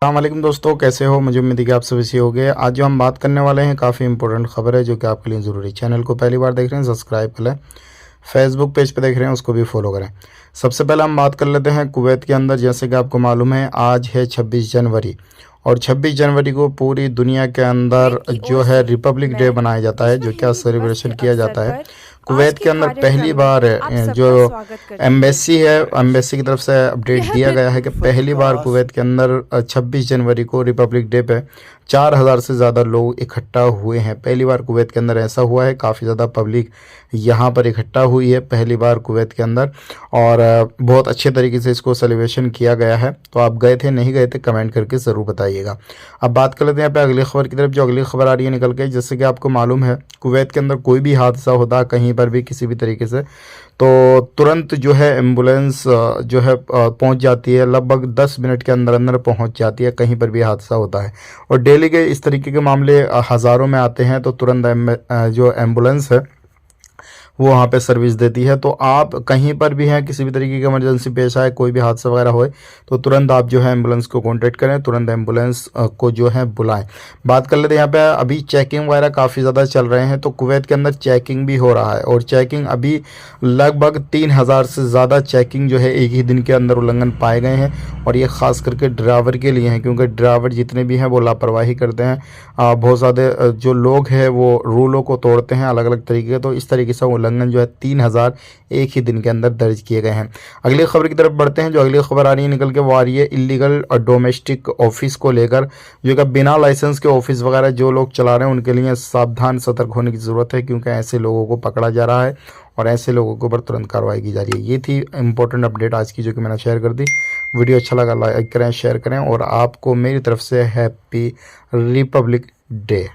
अस्सलामुअलैकुम दोस्तों, कैसे हो। मुझे उम्मीद है कि आप सब अच्छे हो गए। आज जो हम बात करने वाले हैं काफ़ी इंपॉर्टेंट खबर है जो कि आपके लिए ज़रूरी। चैनल को पहली बार देख रहे हैं सब्सक्राइब कर लें, फेसबुक पेज पे देख रहे हैं उसको भी फॉलो करें। सबसे पहले हम बात कर लेते हैं कुवैत के अंदर। जैसे कि आपको मालूम है आज है 26 जनवरी और 26 जनवरी को पूरी दुनिया के अंदर की ओर जो है से रिपब्लिक डे मैं बनाया जाता है, विश्व जो क्या हिंदी दिवस के सेलिब्रेशन किया अवसर जाता है। पर आज कुवैत के के अंदर पहली कार्यक्रम बार में आप जो सबका स्वागत करती हूँ। एम्बेसी है, एम्बेसी की तरफ से अपडेट यह दिया गया है कि बिल्कुल पहली बार कुवैत के अंदर 26 जनवरी को रिपब्लिक डे पे 4000 से ज़्यादा लोग इकट्ठा हुए हैं। पहली बार कुवैत के अंदर ऐसा हुआ है, काफ़ी ज़्यादा पब्लिक यहाँ पर इकट्ठा हुई है पहली बार कुवैत के अंदर। और बहुत अच्छे तरीके से इसको सेलिब्रेशन किया गया है। तो आप गए थे नहीं गए थे कमेंट करके ज़रूर बताइएगा। अब बात कर लेते हैं यहाँ पे अगली खबर की तरफ। जो अगली खबर आ रही है निकल के, जैसे कि आपको मालूम है कुवैत के अंदर कोई भी हादसा होता कहीं पर भी किसी भी तरीके से तो तुरंत जो है एम्बुलेंस जो है पहुंच जाती है। लगभग 10 मिनट के अंदर अंदर पहुंच जाती है कहीं पर भी हादसा होता है। और डेली के इस तरीके के मामले हज़ारों में आते हैं, तो तुरंत जो एम्बुलेंस है वो वहाँ पे सर्विस देती है। तो आप कहीं पर भी हैं, किसी भी तरीके की इमरजेंसी पेश आए, कोई भी हादसा वगैरह होए, तो तुरंत आप जो है एम्बुलेंस को कांटेक्ट करें, तुरंत एम्बुलेंस को जो है बुलाएं। बात कर लेते हैं यहाँ पे अभी चेकिंग वगैरह काफ़ी ज़्यादा चल रहे हैं। तो कुवैत के अंदर चेकिंग भी हो रहा है और चेकिंग अभी लगभग 3000 से ज़्यादा चेकिंग जो है एक ही दिन के अंदर उल्लंघन पाए गए हैं। और ये ख़ास करके ड्राइवर के लिए हैं, क्योंकि ड्राइवर जितने भी हैं वो लापरवाही करते हैं। बहुत ज़्यादा जो लोग हैं वो रूलों को तोड़ते हैं अलग अलग तरीके के। तो इस तरीके से उल्लंघन जो है 3000 एक ही दिन के अंदर दर्ज किए गए हैं। अगली खबर की तरफ बढ़ते हैं। जो अगली खबर आ रही है निकल के वो आ रही है इलीगल और डोमेस्टिक ऑफिस को लेकर, जो कि बिना लाइसेंस के ऑफिस वगैरह जो लोग चला रहे हैं उनके लिए सावधान सतर्क होने की ज़रूरत है, क्योंकि ऐसे लोगों को पकड़ा जा रहा है और ऐसे लोगों के ऊपर तुरंत कार्रवाई की जा रही है। ये थी इंपॉर्टेंट अपडेट आज की जो कि मैंने शेयर कर दी। वीडियो अच्छा लगा लाइक करें, शेयर करें और आपको मेरी तरफ से हैप्पी रिपब्लिक डे।